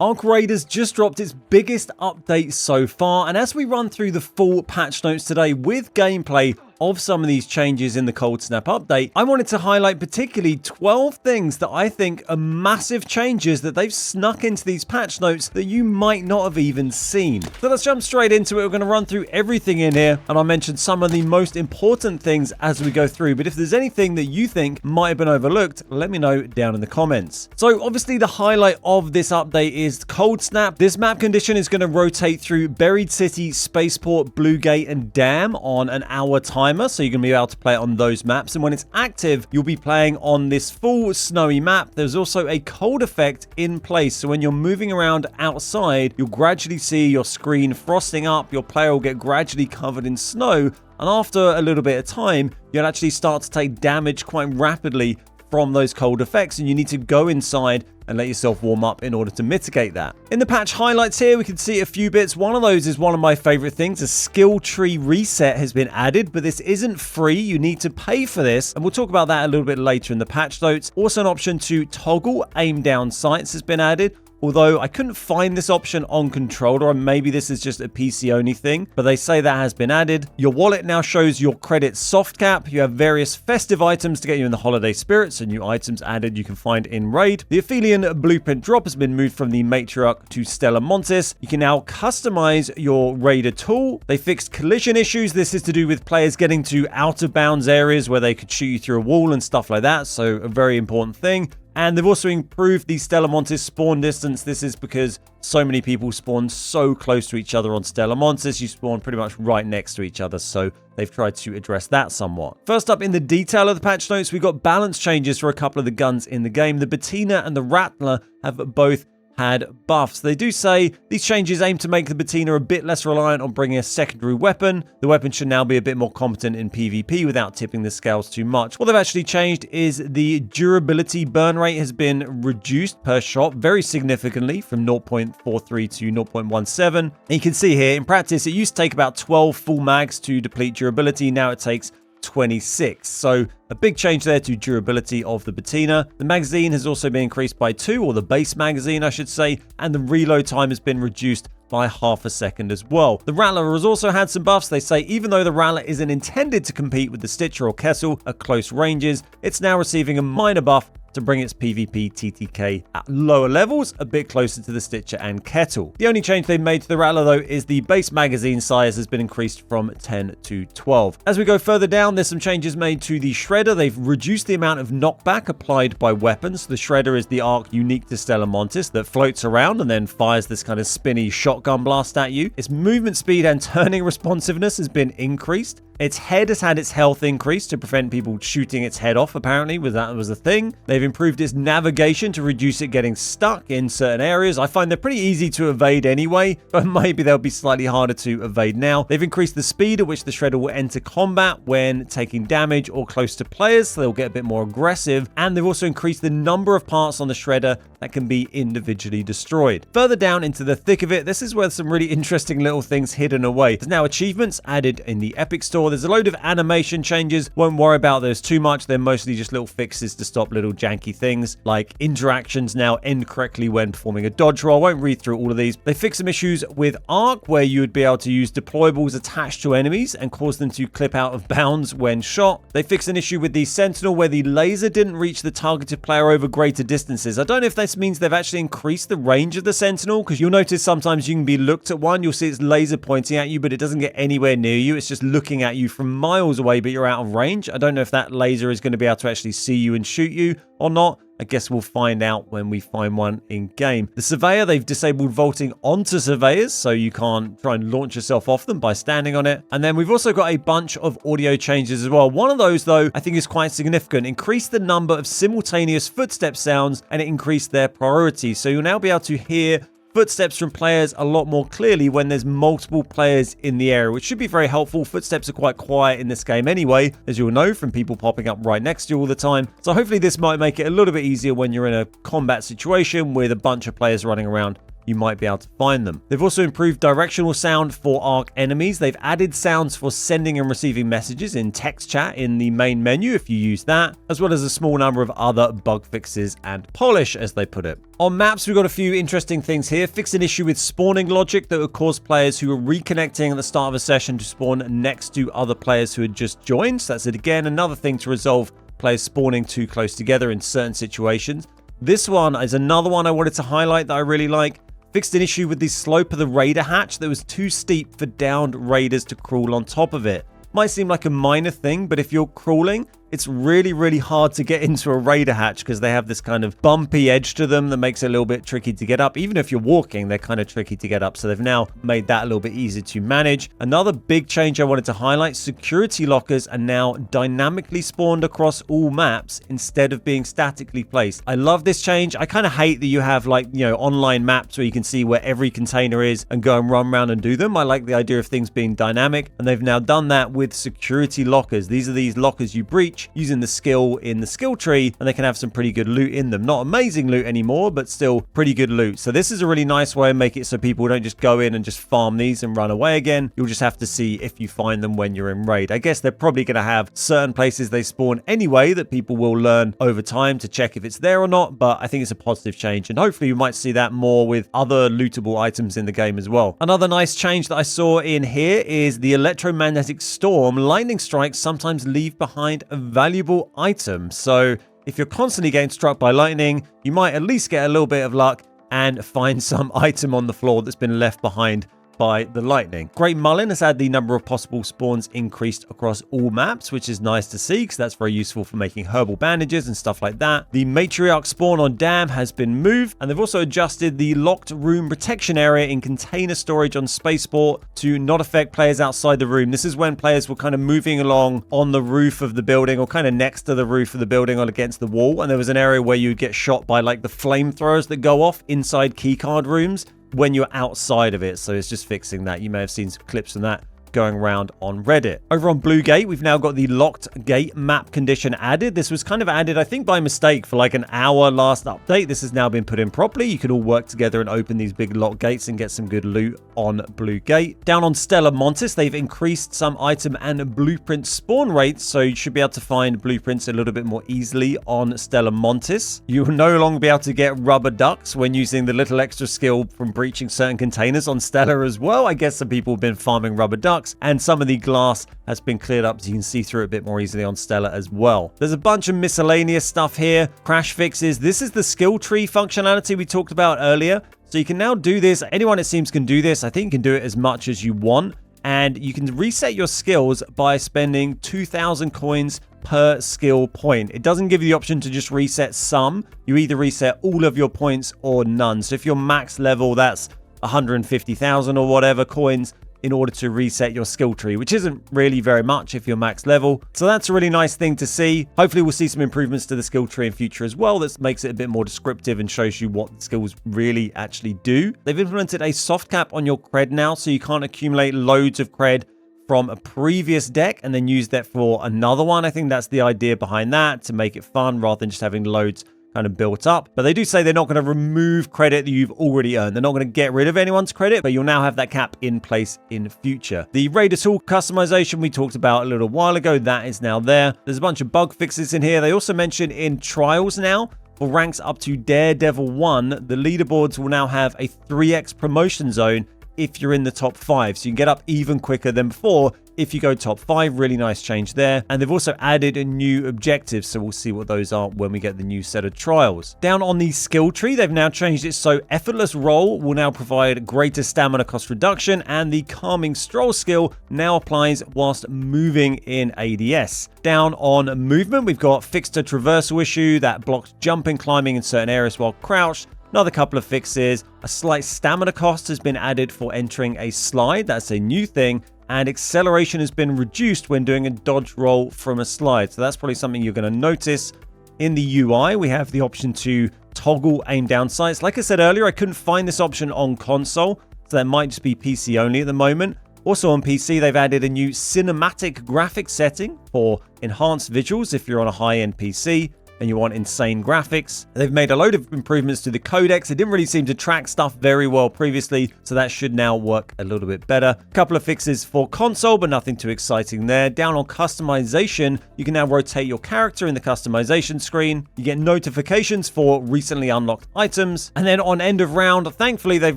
Arc Raiders just dropped its biggest update so far, and as we run through the full patch notes today with gameplay of some of these changes in the Cold Snap update, I wanted to highlight particularly 12 things that I think are massive changes that they've snuck into these patch notes that you might not have even seen. So let's jump straight into it. We're going to run through everything in here, and I'll mention some of the most important things as we go through. But if there's anything that you think might have been overlooked, let me know down in the comments. So obviously the highlight of this update is Cold Snap. This map condition is going to rotate through Buried City, Spaceport, Blue Gate, and Dam on an hour timer, so you're going to be able to play it on those maps. And when it's active, you'll be playing on this full snowy map. There's also a cold effect in place, so when you're moving around outside, you'll gradually see your screen frosting up, your player will get gradually covered in snow, and after a little bit of time, you'll actually start to take damage quite rapidly from those cold effects, and you need to go inside and let yourself warm up in order to mitigate that. In the patch highlights here, we can see a few bits. One of those is one of my favorite things. A skill tree reset has been added, but this isn't free. You need to pay for this, and we'll talk about that a little bit later in the patch notes. Also, an option to toggle aim down sights has been added, although I couldn't find this option on controller, or maybe this is just a PC only thing, but they say that has been added. Your wallet now shows your credit soft cap. You have various festive items to get you in the holiday spirit, so new items added you can find in Raid. The Aphelion blueprint drop has been moved from the Matriarch to Stella Montis. You can now customize your Raider tool. They fixed collision issues. This is to do with players getting to out of bounds areas where they could shoot you through a wall and stuff like that, so a very important thing. And they've also improved the Stella Montis spawn distance. This is because so many people spawn so close to each other on Stella Montis. You spawn pretty much right next to each other, so they've tried to address that somewhat. First up in the detail of the patch notes, we got balance changes for a couple of the guns in the game. The Bettina and the Rattler have both had buffs. They do say these changes aim to make the Bettina a bit less reliant on bringing a secondary weapon. The weapon should now be a bit more competent in PvP without tipping the scales too much. What they've actually changed is the durability burn rate has been reduced per shot very significantly from 0.43 to 0.17. And you can see here in practice it used to take about 12 full mags to deplete durability. Now it takes 26. So a big change there to durability of the Bettina. The magazine has also been increased by 2, or the base magazine I should say, and the reload time has been reduced by half a second as well. The Rattler has also had some buffs. They say even though the Rattler isn't intended to compete with the Stitcher or Kessel at close ranges, it's now receiving a minor buff to bring its PvP TTK at lower levels, a bit closer to the Stitcher and Kettle. The only change they've made to the Rattler though is the base magazine size has been increased from 10 to 12. As we go further down, there's some changes made to the Shredder. They've reduced the amount of knockback applied by weapons. The Shredder is the arc unique to Stella Montis that floats around and then fires this kind of spinny shotgun blast at you. Its movement speed and turning responsiveness has been increased. Its head has had its health increased to prevent people shooting its head off, apparently, that was a thing. They've improved its navigation to reduce it getting stuck in certain areas. I find they're pretty easy to evade anyway, but maybe they'll be slightly harder to evade now. They've increased the speed at which the Shredder will enter combat when taking damage or close to players, so they'll get a bit more aggressive. And they've also increased the number of parts on the Shredder that can be individually destroyed. Further down into the thick of it, this is where some really interesting little things hidden away. There's now achievements added in the Epic Store. There's a load of animation changes. Won't worry about those too much. They're mostly just little fixes to stop little janky things, like interactions now end correctly when performing a dodge roll. I won't read through all of these. They fixed some issues with Arc, where you would be able to use deployables attached to enemies and cause them to clip out of bounds when shot. They fixed an issue with the Sentinel, where the laser didn't reach the targeted player over greater distances. I don't know if this means they've actually increased the range of the Sentinel, because you'll notice sometimes you can be looked at one, you'll see its laser pointing at you, but it doesn't get anywhere near you. It's just looking at you from miles away, but you're out of range. I don't know if that laser is going to be able to actually see you and shoot you or not. I guess we'll find out when we find one in game. The Surveyor, they've disabled vaulting onto Surveyors, so you can't try and launch yourself off them by standing on it. And then we've also got a bunch of audio changes as well. One of those, though, I think is quite significant. Increased the number of simultaneous footstep sounds, and it increased their priority. So you'll now be able to hear footsteps from players a lot more clearly when there's multiple players in the area, which should be very helpful. Footsteps are quite quiet in this game anyway, as you'll know from people popping up right next to you all the time. So hopefully this might make it a little bit easier when you're in a combat situation with a bunch of players running around you might be able to find them. They've also improved directional sound for ARC enemies. They've added sounds for sending and receiving messages in text chat in the main menu if you use that, as well as a small number of other bug fixes and polish, as they put it. On maps, we've got a few interesting things here. Fixed an issue with spawning logic that would cause players who are reconnecting at the start of a session to spawn next to other players who had just joined. So that's it again, another thing to resolve players spawning too close together in certain situations. This one is another one I wanted to highlight that I really like. Fixed an issue with the slope of the raider hatch that was too steep for downed raiders to crawl on top of it. Might seem like a minor thing, but if you're crawling, it's really, really hard to get into a raider hatch because they have this kind of bumpy edge to them that makes it a little bit tricky to get up. Even if you're walking, they're kind of tricky to get up. So they've now made that a little bit easier to manage. Another big change I wanted to highlight, security lockers are now dynamically spawned across all maps instead of being statically placed. I love this change. I kind of hate that you have online maps where you can see where every container is and go and run around and do them. I like the idea of things being dynamic, and they've now done that with security lockers. These are these lockers you breach using the skill in the skill tree, and they can have some pretty good loot in them. Not amazing loot anymore, but still pretty good loot. So this is a really nice way to make it so people don't just go in and just farm these and run away again. You'll just have to see if you find them when you're in raid. I guess they're probably going to have certain places they spawn anyway that people will learn over time to check if it's there or not, but I think it's a positive change, and hopefully you might see that more with other lootable items in the game as well. Another nice change that I saw in here is the electromagnetic storm. Lightning strikes sometimes leave behind a valuable item. So if you're constantly getting struck by lightning, you might at least get a little bit of luck and find some item on the floor that's been left behind by the lightning. Great Mullen has had the number of possible spawns increased across all maps, which is nice to see because that's very useful for making herbal bandages and stuff like that. The matriarch spawn on Dam has been moved, and they've also adjusted the locked room protection area in container storage on Spaceport to not affect players outside the room. This is when players were kind of moving along on the roof of the building or kind of next to the roof of the building or against the wall, and there was an area where you'd get shot by like the flamethrowers that go off inside keycard rooms when you're outside of it. So it's just fixing that. You may have seen some clips from that going around on Reddit. Over on Blue Gate, we've now got the locked gate map condition added. This was kind of added, I think, by mistake for like an hour last update. This has now been put in properly. You can all work together and open these big locked gates and get some good loot on Blue Gate. Down on Stellar Montis, they've increased some item and blueprint spawn rates, so you should be able to find blueprints a little bit more easily on Stellar Montis. You will no longer be able to get rubber ducks when using the little extra skill from breaching certain containers on Stellar as well. I guess some people have been farming rubber ducks, and some of the glass has been cleared up so you can see through it a bit more easily on Stellar as well. There's a bunch of miscellaneous stuff here. Crash fixes. This is the skill tree functionality we talked about earlier. So you can now do this. Anyone, it seems, can do this. I think you can do it as much as you want. And you can reset your skills by spending 2,000 coins per skill point. It doesn't give you the option to just reset some. You either reset all of your points or none. So if you're max level, that's 150,000 or whatever coins in order to reset your skill tree, which isn't really very much if you're max level. So that's a really nice thing to see. Hopefully we'll see some improvements to the skill tree in future as well. That makes it a bit more descriptive and shows you what the skills really actually do. They've implemented a soft cap on your cred now, so you can't accumulate loads of cred from a previous deck and then use that for another one. I think that's the idea behind that, to make it fun rather than just having loads kind of built up. But they do say they're not going to remove credit that you've already earned. They're not going to get rid of anyone's credit, but you'll now have that cap in place in future. The Raider Tool customization we talked about a little while ago, that is now there. There's a bunch of bug fixes in here. They also mentioned in trials now, for ranks up to Daredevil I, the leaderboards will now have a 3x promotion zone if you're in the top 5. So you can get up even quicker than before if you go top 5. Really nice change there. And they've also added a new objectives, so we'll see what those are when we get the new set of trials. Down on the skill tree, they've now changed it so effortless roll will now provide greater stamina cost reduction, and the calming stroll skill now applies whilst moving in ADS. Down on movement, we've got fixed a traversal issue that blocks jumping, climbing in certain areas while crouched. Another couple of fixes. A slight stamina cost has been added for entering a slide. That's a new thing. And acceleration has been reduced when doing a dodge roll from a slide. So that's probably something you're going to notice. In the UI, we have the option to toggle aim down sights. Like I said earlier, I couldn't find this option on console, so that might just be PC only at the moment. Also on PC, they've added a new cinematic graphics setting for enhanced visuals if you're on a high-end PC. and you want insane graphics. They've made a load of improvements to the codex. It didn't really seem to track stuff very well previously, so that should now work a little bit better. A couple of fixes for console, but nothing too exciting there. Down on customization, you can now rotate your character in the customization screen. You get notifications for recently unlocked items. And then on end of round, thankfully, they've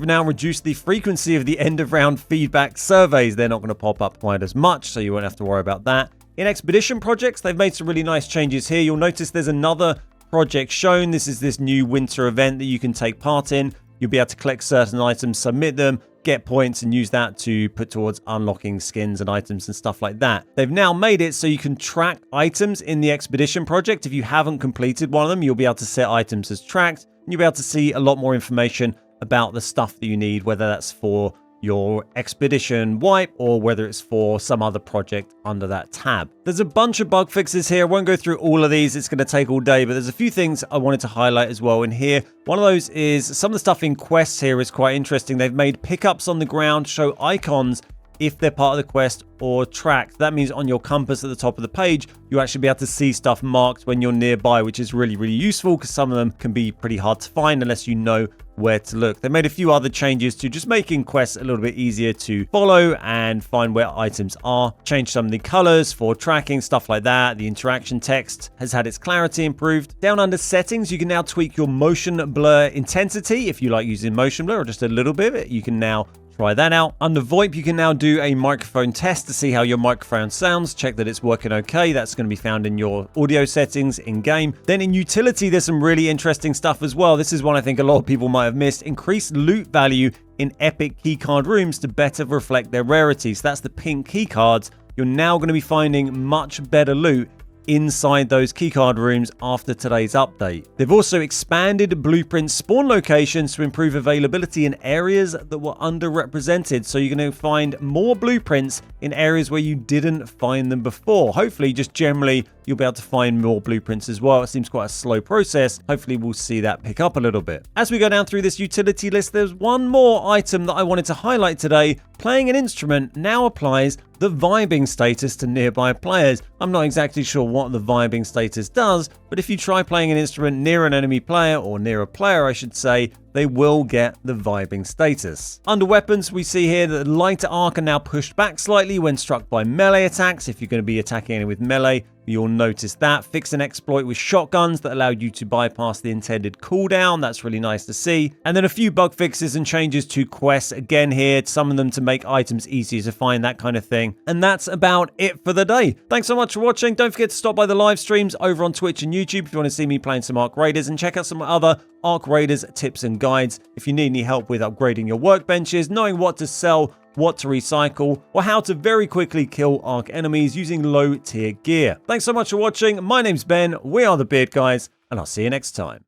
now reduced the frequency of the end of round feedback surveys. They're not going to pop up quite as much, so you won't have to worry about that. In expedition projects, they've made some really nice changes here. You'll notice there's another project shown. This is this new winter event that you can take part in. You'll be able to collect certain items, submit them, get points, and use that to put towards unlocking skins and items and stuff like that. They've now made it so you can track items in the expedition project. If you haven't completed one of them, you'll be able to set items as tracked, and you'll be able to see a lot more information about the stuff that you need, whether that's for your expedition wipe or whether it's for some other project under that tab. There's a bunch of bug fixes here. I won't go through all of these. It's going to take all day, but there's a few things I wanted to highlight as well in here. One of those is some of the stuff in quests here is quite interesting. They've made pickups on the ground show icons if they're part of the quest or tracked. That means on your compass at the top of the page, you actually be able to see stuff marked when you're nearby, which is really, really useful because some of them can be pretty hard to find unless you know where to look. They made a few other changes to just making quests a little bit easier to follow and find where items are. Changed some of the colors for tracking, stuff like that. The interaction text has had its clarity improved. Down under settings, you can now tweak your motion blur intensity. If you like using motion blur or just a little bit, you can now try that out. Under VoIP, you can now do a microphone test to see how your microphone sounds. Check that it's working okay. That's going to be found in your audio settings in-game. Then in utility, there's some really interesting stuff as well. This is one I think a lot of people might have missed. Increased loot value in epic keycard rooms to better reflect their rarities. That's the pink keycards. You're now going to be finding much better loot inside those keycard rooms after today's update. They've also expanded blueprint spawn locations to improve availability in areas that were underrepresented. So you're going to find more blueprints in areas where you didn't find them before. Hopefully, just generally, you'll be able to find more blueprints as well. It seems quite a slow process. Hopefully, we'll see that pick up a little bit. As we go down through this utility list, there's one more item that I wanted to highlight today. Playing an instrument now applies the vibing status to nearby players. I'm not exactly sure what the vibing status does, but if you try playing an instrument near an enemy player, or near a player I should say, they will get the vibing status. Under weapons, we see here that the lighter arc are now pushed back slightly when struck by melee attacks. If you're going to be attacking anyone with melee, you'll notice that. Fix an exploit with shotguns that allowed you to bypass the intended cooldown. That's really nice to see. And then a few bug fixes and changes to quests again here, some of them to make items easier to find, that kind of thing. And that's about it for the day. Thanks so much for watching. Don't forget to stop by the live streams over on Twitch and YouTube if you want to see me playing some Arc Raiders, and check out some other Arc Raiders tips and guides if you need any help with upgrading your workbenches, knowing what to sell, what to recycle, or how to very quickly kill Arc enemies using low tier gear. Thanks so much for watching. My name's Ben, we are the Beard Guys, and I'll see you next time.